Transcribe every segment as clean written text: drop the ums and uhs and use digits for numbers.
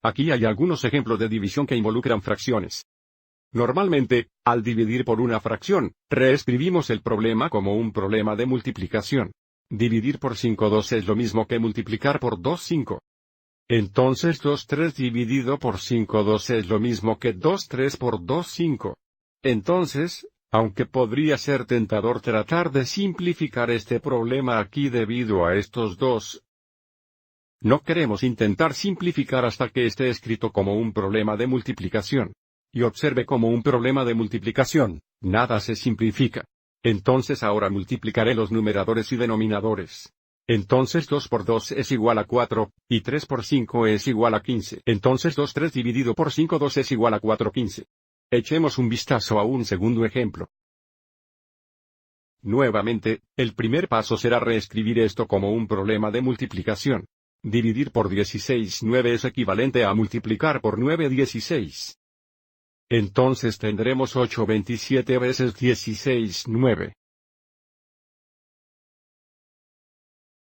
Aquí hay algunos ejemplos de división que involucran fracciones. Normalmente, al dividir por una fracción, reescribimos el problema como un problema de multiplicación. Dividir por 5 es lo mismo que multiplicar por 2 5. Entonces 2 dividido por 5 es lo mismo que 2 por 2 5. Entonces, aunque podría ser tentador tratar de simplificar este problema aquí debido a estos dos, no queremos intentar simplificar hasta que esté escrito como un problema de multiplicación. Y observe como un problema de multiplicación, nada se simplifica. Entonces ahora multiplicaré los numeradores y denominadores. Entonces 2 por 2 es igual a 4, y 3 por 5 es igual a 15. Entonces 3 dividido por 5 es igual a 4 15. Echemos un vistazo a un segundo ejemplo. Nuevamente, el primer paso será reescribir esto como un problema de multiplicación. Dividir por 16 9 es equivalente a multiplicar por 9 16. Entonces tendremos 8 27 veces 16 9.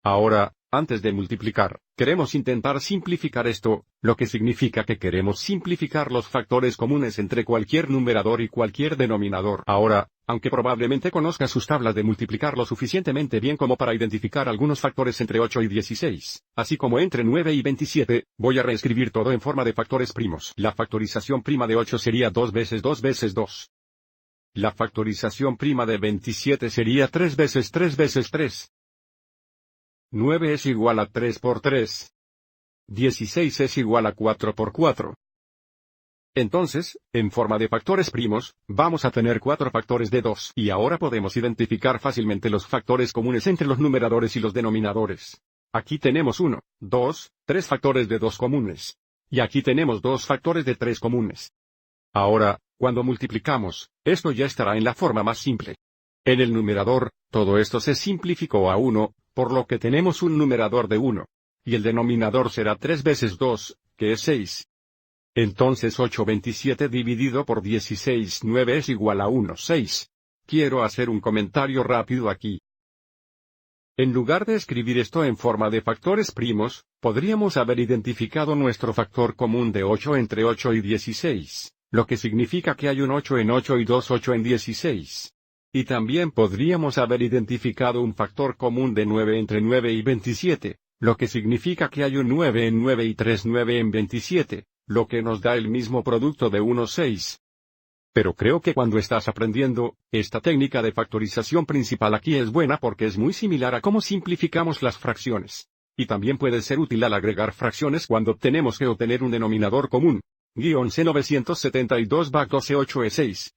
Ahora, antes de multiplicar, queremos intentar simplificar esto, lo que significa que queremos simplificar los factores comunes entre cualquier numerador y cualquier denominador. Ahora, aunque probablemente conozca sus tablas de multiplicar lo suficientemente bien como para identificar algunos factores entre 8 y 16, así como entre 9 y 27, voy a reescribir todo en forma de factores primos. La factorización prima de 8 sería 2 veces 2 veces 2. La factorización prima de 27 sería 3 veces 3 veces 3. 9 es igual a 3 por 3. 16 es igual a 4 por 4. Entonces, en forma de factores primos, vamos a tener 4 factores de 2. Y ahora podemos identificar fácilmente los factores comunes entre los numeradores y los denominadores. Aquí tenemos 1, 2, 3 factores de 2 comunes. Y aquí tenemos 2 factores de 3 comunes. Ahora, cuando multiplicamos, esto ya estará en la forma más simple. En el numerador, todo esto se simplificó a 1, por lo que tenemos un numerador de 1. Y el denominador será 3 veces 2, que es 6. Entonces 8 27 dividido por 16 9 es igual a 1 6. Quiero hacer un comentario rápido aquí. En lugar de escribir esto en forma de factores primos, podríamos haber identificado nuestro factor común de 8 entre 8 y 16, lo que significa que hay un 8 en 8 y 2 8 en 16. Y también podríamos haber identificado un factor común de 9 entre 9 y 27, lo que significa que hay un 9 en 9 y 3 9 en 27, lo que nos da el mismo producto de 1 6. Pero creo que cuando estás aprendiendo, esta técnica de factorización principal aquí es buena porque es muy similar a cómo simplificamos las fracciones. Y también puede ser útil al agregar fracciones cuando tenemos que obtener un denominador común. C972-12-8E6.